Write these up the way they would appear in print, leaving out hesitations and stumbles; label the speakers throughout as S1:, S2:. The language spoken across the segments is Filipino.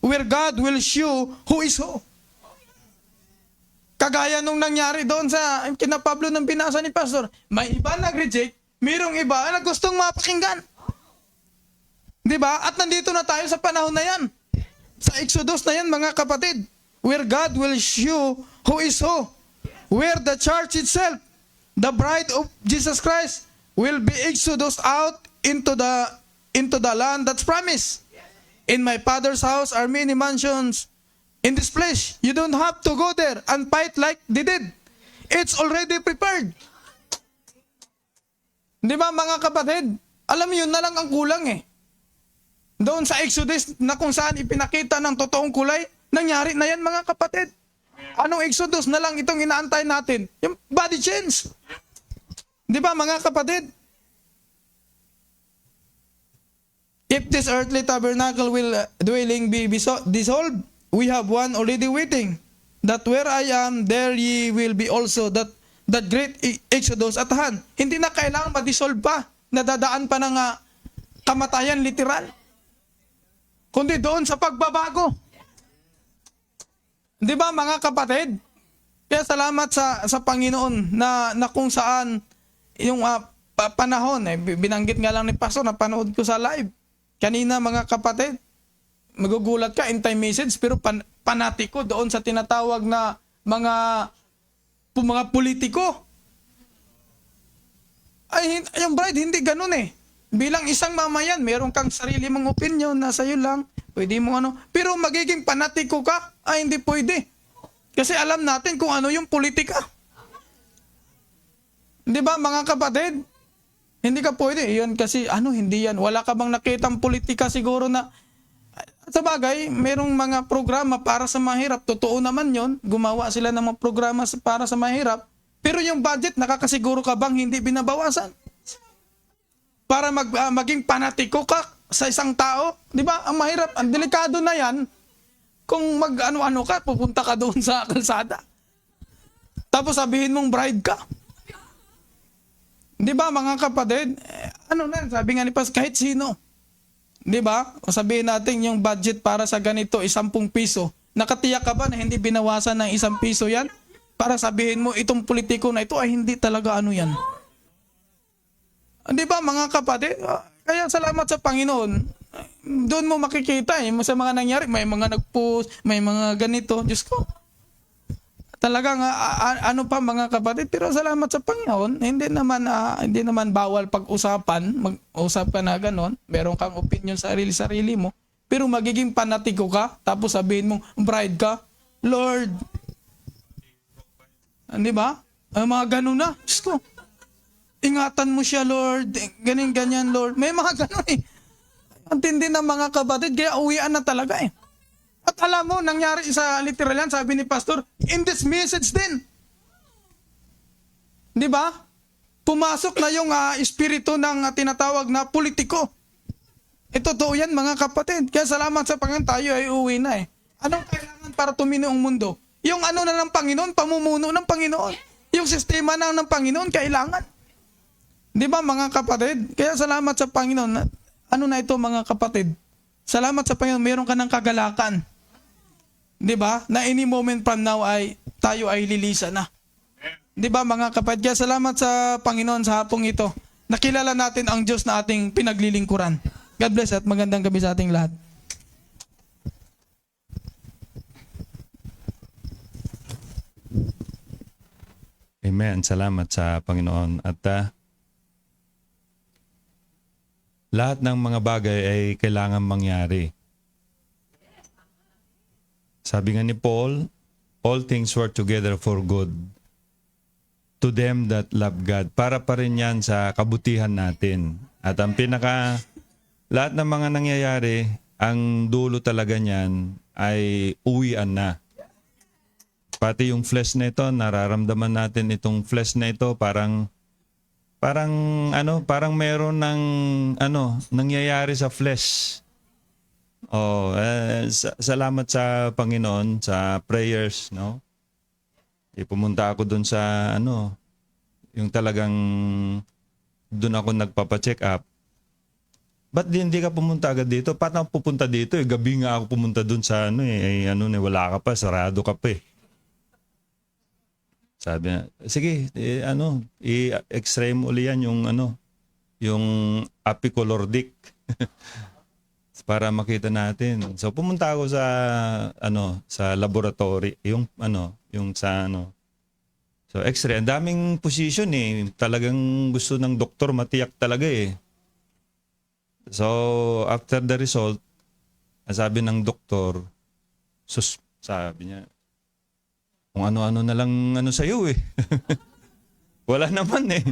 S1: where God will show who is who. Kagaya nung nangyari doon sa kina Pablo ng binasa ni Pastor. May iba nag-reject, mayroong iba na gustong mapakinggan. Di ba? At nandito na tayo sa panahon na yan. Sa Exodus na yan, mga kapatid. Where God will show who is who. Where the church itself, the bride of Jesus Christ, will be exodus out into the land that's promised. In my Father's house are many mansions. In this place, you don't have to go there and fight like they did. It's already prepared. Di ba mga kapatid? Alam mo yun na lang ang kulang eh. Doon sa Exodus na kung saan ipinakita ng totoong kulay, nangyari na yan mga kapatid. Anong Exodus na lang itong inaantay natin? Yung body change. Di ba mga kapatid? If this earthly tabernacle dwelling be dissolved, we have one already waiting. That where I am, there ye will be also. That great Exodus at hand. Hindi na kailangan ma-dissolve pa. Nadadaan pa ng kamatayan literal. Kundi doon sa pagbabago. Di ba mga kapatid? Kaya salamat sa Panginoon na kung saan yung panahon, binanggit nga lang ni Pastor, napanood ko sa live. Kanina mga kapatid, magugulat ka, in-time message, pero panatiko doon sa tinatawag na mga politiko. Ay, yung bride, hindi ganun eh. Bilang isang mamayan, meron kang sarili mong opinion, nasa iyo lang, pwede mo ano. Pero magiging panatiko ka, ay hindi pwede. Kasi alam natin kung ano yung politika. Di ba mga kapatid? Hindi ka pwede. Yun kasi, hindi yan. Wala ka bang nakitang politika siguro na, sa bagay, merong mga programa para sa mahirap. Totoo naman yon. Gumawa sila ng mga programa para sa mahirap. Pero yung budget, nakakasiguro ka bang hindi binabawasan? Para maging panatiko ka sa isang tao. Di ba? Ang mahirap, ang delikado na yan. Kung mag-ano-ano ka, pupunta ka doon sa kalsada. Tapos sabihin mong bride ka. Di ba mga kapatid? Sabi nga ni Pas, kahit sino. Di ba? O sabihin natin yung budget para sa ganito, 10 piso. Nakatiyak ka ba na hindi binawasan ng 1 piso yan? Para sabihin mo, itong politiko na ito ay hindi talaga yan. Di ba mga kapatid? Kaya salamat sa Panginoon. Doon mo makikita sa mga nangyari. May mga nag-post, may mga ganito. Diyos ko. Talagang mga kapatid. Pero salamat sa Panginoon. Hindi naman bawal pag-usapan. Mag-usapan na ganon. Meron kang opinion sa sarili mo. Pero magiging panatiko ka. Tapos sabihin mong bride ka. Lord. Di ba? Mga ganon na. Diyos ko. Ingatan mo siya, Lord. Ganyan, Lord. May mga ganon eh. Ang tindi ng mga kapatid. Kaya uwian na talaga eh. At alam mo, nangyari sa literal yan, sabi ni Pastor, in this message din. Di ba? Pumasok na yung espiritu ng tinatawag na politiko. Ito totoo yan mga kapatid. Kaya salamat sa Panginoon, tayo ay uwi na eh. Anong kailangan para tumino ang mundo? Yung na ng Panginoon, pamumuno ng Panginoon. Yung sistema ng Panginoon, kailangan. Di ba mga kapatid? Kaya salamat sa Panginoon. Na ito mga kapatid? Salamat sa Panginoon, meron ka ng kagalakan. Di ba? Na any moment from now tayo ay lilisa na. Di ba mga kapatid? Kaya salamat sa Panginoon sa hapong ito. Nakilala natin ang Diyos na ating pinaglilingkuran. God bless at magandang gabi sa ating lahat.
S2: Amen. Salamat sa Panginoon. At lahat ng mga bagay ay kailangan mangyari. Sabi nga ni Paul, all things work together for good to them that love God. Para pa rin yan sa kabutihan natin. At ang lahat ng mga nangyayari, ang dulo talaga niyan ay uwian na. Pati yung flesh na ito, nararamdaman natin itong flesh na ito, parang meron ng nangyayari sa flesh. Salamat sa Panginoon sa prayers, no? Pumunta ako doon sa yung talagang doon ako nagpapa-check up. ba't hindi ka pumunta agad dito? Paano ako pupunta dito? Gabi nga ako pumunta dun sa wala ka pa, sarado ka pa eh. Sabi niya, sige, i-x-ray mo uli yan yung apicolordic para makita natin. So pumunta ako sa laboratory, yung sa. So x-ray, ang daming position eh. Talagang gusto ng doktor matiyak talaga eh. So after the result, sabi ng doktor, sabi niya, kung ano-ano na lang sa'yo eh. Wala naman eh.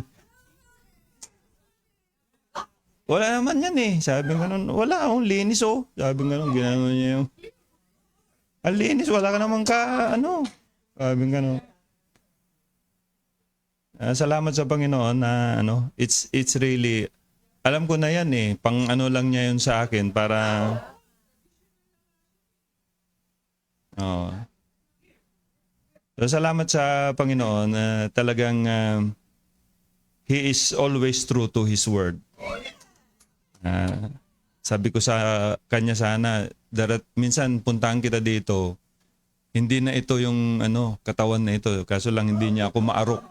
S2: Wala naman yan eh. Sabi nga nun, wala akong linis oh. Sabi nga nun, ginano niya yung, ang linis, wala ka naman Sabi nga nun. Salamat sa Panginoon na it's really, alam ko na yan eh. Pang lang niya yun sa akin para, So, salamat sa Panginoon. Talagang He is always true to His word. Sabi ko sa kanya sana, minsan puntahan kita dito, hindi na ito yung katawan na ito, kaso lang hindi niya ako maarok.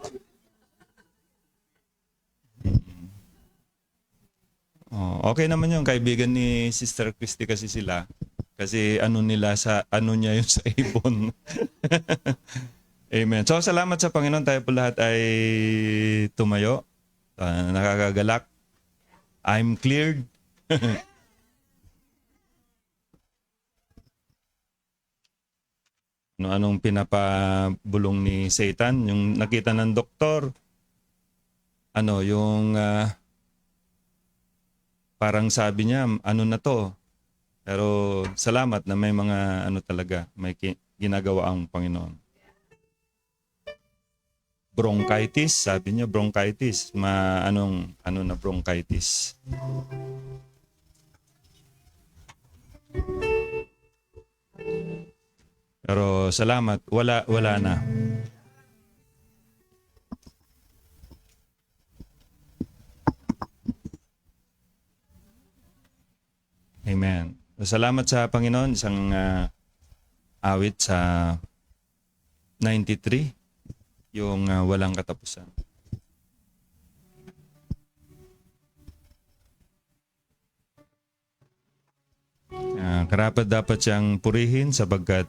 S2: Okay naman yung kaibigan ni Sister Christy kasi sila. Kasi niya yun sa ibon. Amen. So salamat sa Panginoon, tayo po lahat ay tumayo. Nakakagalak. I'm cleared. Anong pinapabulong ni Satan? Yung nakita ng doktor, parang sabi niya, na to? Pero salamat na may mga talaga, may ginagawa ang Panginoon. Bronchitis, sabi niya bronchitis. Na bronchitis. Pero salamat, wala na. Amen. Salamat sa Panginoon, isang awit sa 93. Yung walang katapusan. Karapat dapat siyang purihin sapagkat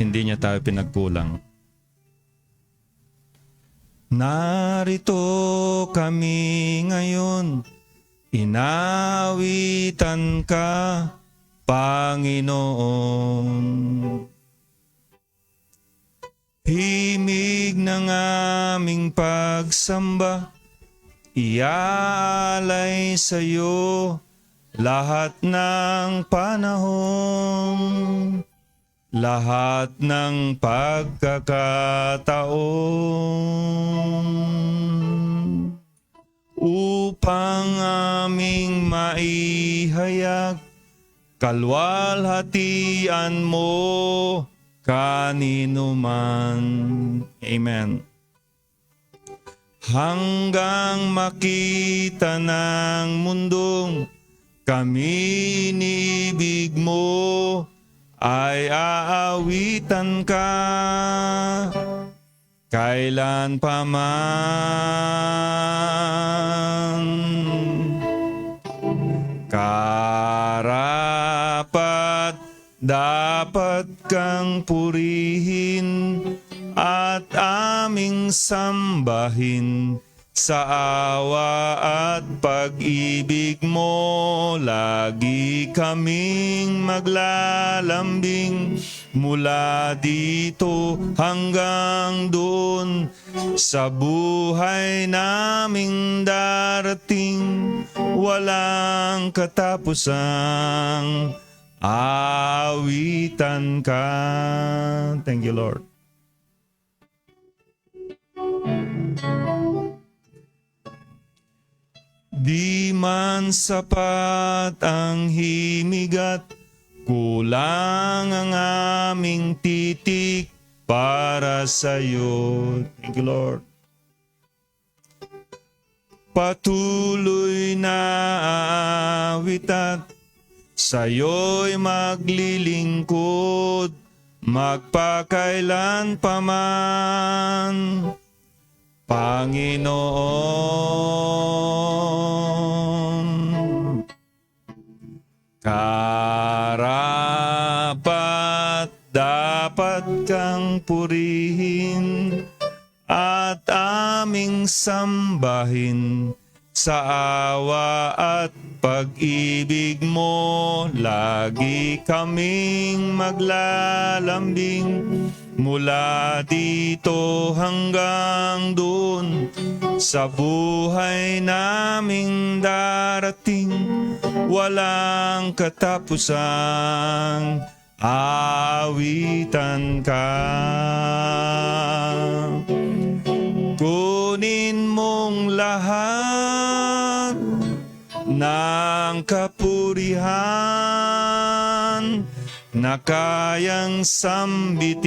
S2: hindi niya tayo pinagkulang. Narito kami ngayon, inawitan ka, Panginoon. Himig ng aming pagsamba, iaalay sa iyo lahat ng panahon, lahat ng pagkakataon, upang aming maihayag kalwalhatian mo kanino man. Amen. Hanggang makita ng mundong kami inibig mo, ay aawitan ka kailan pa man. Karapat dapat kang purihin at aming sambahin sa awa at pag-ibig mo. Lagi kaming maglalambing mula dito hanggang doon sa buhay naming darating, walang katapusang awitan ka. Thank you, Lord. Di man sapat ang himigat, kulang ang aming titik para sa iyo. Thank you, Lord. patuloy na aawit at sa'yo'y maglilingkod magpakailan paman, Panginoon. Karapat dapat kang purihin at aming sambahin sa awa at pag-ibig mo. Lagi kaming maglalambing mula dito hanggang doon sa buhay naming darating. Walang katapusang awitan ka. Kunin mong lahat ng kapurihan na kayang sambitin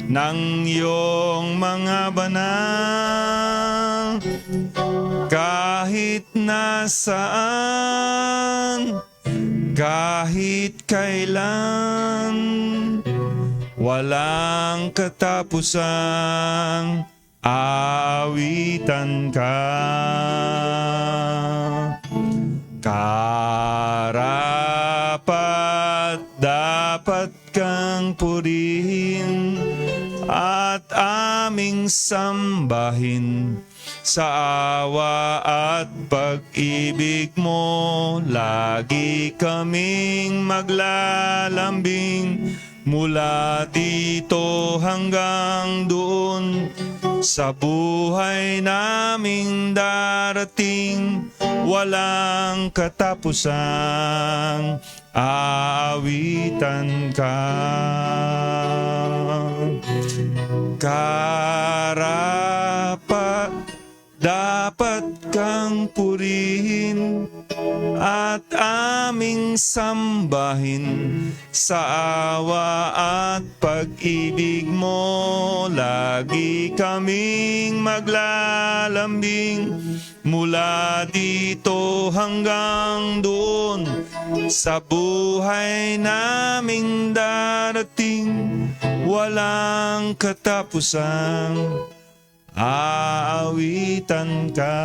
S2: ng iyong mga banal. Kahit nasaan, kahit kailan, walang katapusang awitan ka. Karapat dapat kang purihin at aming sambahin sa awa at pag-ibig mo. Lagi kaming maglalambing mula dito hanggang doon sa buhay naming darating. Walang katapusang aawitan ka. Karapat dapat kang purihin at aming sambahin sa awa at pag-ibig mo. Lagi kaming maglalambing mula dito hanggang doon sa buhay naming darating. Walang katapusang aawitan ka.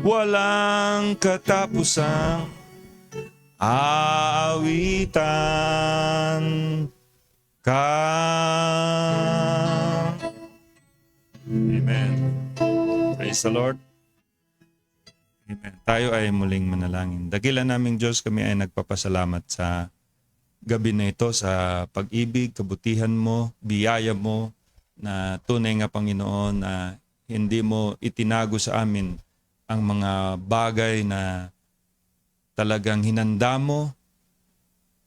S2: Walang katapusang aawitan ka. Amen. Praise the Lord. Amen. Tayo ay muling manalangin. Dakilan naming Diyos, kami ay nagpapasalamat sa gabi na ito sa pag-ibig, kabutihan mo, biyaya mo, na tunay nga Panginoon na hindi mo itinago sa amin ang mga bagay na talagang hinanda mo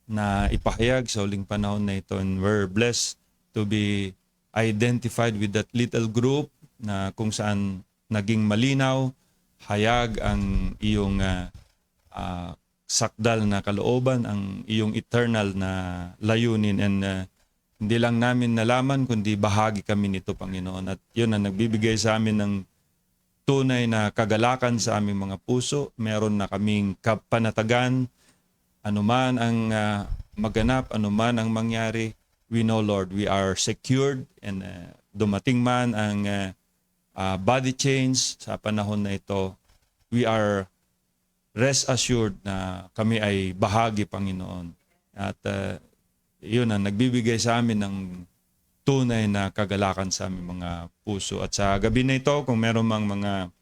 S2: na ipahayag sa huling panahon na ito. And we're blessed to be identified with that little group na kung saan naging malinaw, hayag ang iyong sakdal na kalooban, ang iyong eternal na layunin. And hindi lang namin nalaman, kundi bahagi kami nito, Panginoon. At yun ang nagbibigay sa amin ng tunay na kagalakan sa aming mga puso. Meron na kaming kapanatagan, anuman ang maganap, anuman ang mangyari. We know, Lord, we are secured, and dumating man ang body change sa panahon na ito, we are rest assured na kami ay bahagi, Panginoon. At yun ang nagbibigay sa amin ng tunay na kagalakan sa aming mga puso. At sa gabi na ito, kung meron mang mga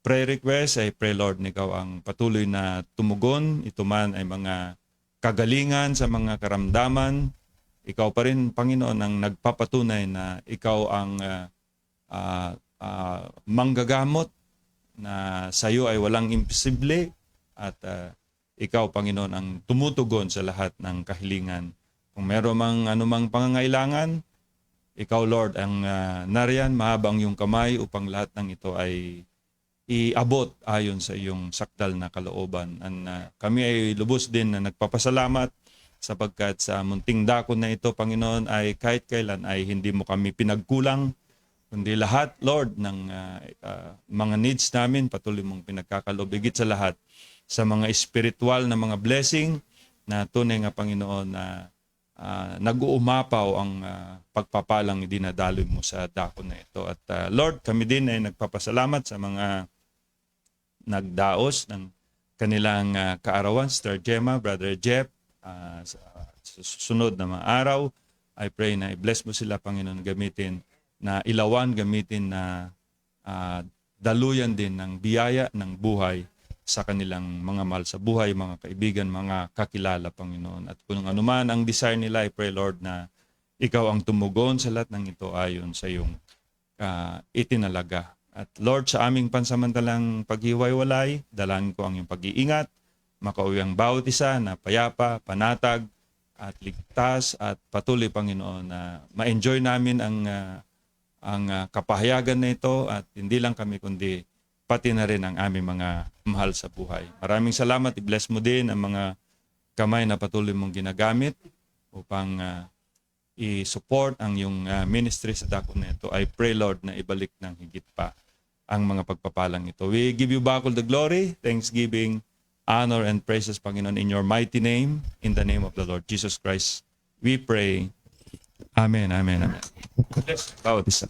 S2: prayer request, I pray, Lord, na ikaw ang patuloy na tumugon. Ito man ay mga kagalingan sa mga karamdaman. Ikaw pa rin, Panginoon, ang nagpapatunay na ikaw ang manggagamot, na sa iyo ay walang imposible, at ikaw, Panginoon, ang tumutugon sa lahat ng kahilingan. Kung meron mang anumang pangangailangan, ikaw, Lord, ang nariyan, mahabang yung kamay upang lahat ng ito ay iabot ayon sa iyong sakdal na kalooban. And kami ay lubos din na nagpapasalamat sapagkat sa munting dakon na ito, Panginoon, ay kahit kailan ay hindi mo kami pinagkulang, kundi lahat, Lord, ng mga needs namin, patuloy mong pinagkakaloob. Higit sa lahat, sa mga spiritual na mga blessing na tunay nga Panginoon na nag-uumapaw ang pagpapalang dinadaloy mo sa dako na ito. At Lord, kami din ay nagpapasalamat sa mga nagdaos ng kanilang kaarawan, Sister Gemma, Brother Jeff, sa susunod na mga araw. I pray na i-bless mo sila, Panginoon, gamitin na ilawan, gamitin na daluyan din ng biyaya ng buhay sa kanilang mga mahal sa buhay, mga kaibigan, mga kakilala, Panginoon. At kung anuman ang desire nila, I pray, Lord, na ikaw ang tumugon sa lahat ng ito ayon sa iyong itinalaga. At Lord, sa aming pansamantalang paghiwa-walay, dalangin ko ang iyong pag-iingat, makauwi ang bawat isa na payapa, panatag, at ligtas, at patuloy, Panginoon, na ma-enjoy namin ang kapahayagan na ito, at hindi lang kami, kundi pati na rin ang aming mga mahal sa buhay. Maraming salamat. I-bless mo din ang mga kamay na patuloy mong ginagamit upang i-support ang iyong ministry sa dako na ito. I pray, Lord, na ibalik ng higit pa ang mga pagpapalang ito. We give you back all the glory, thanksgiving, honor, and praises, Panginoon, in your mighty name, in the name of the Lord Jesus Christ. We pray. Amen, amen, amen. Bawat isa.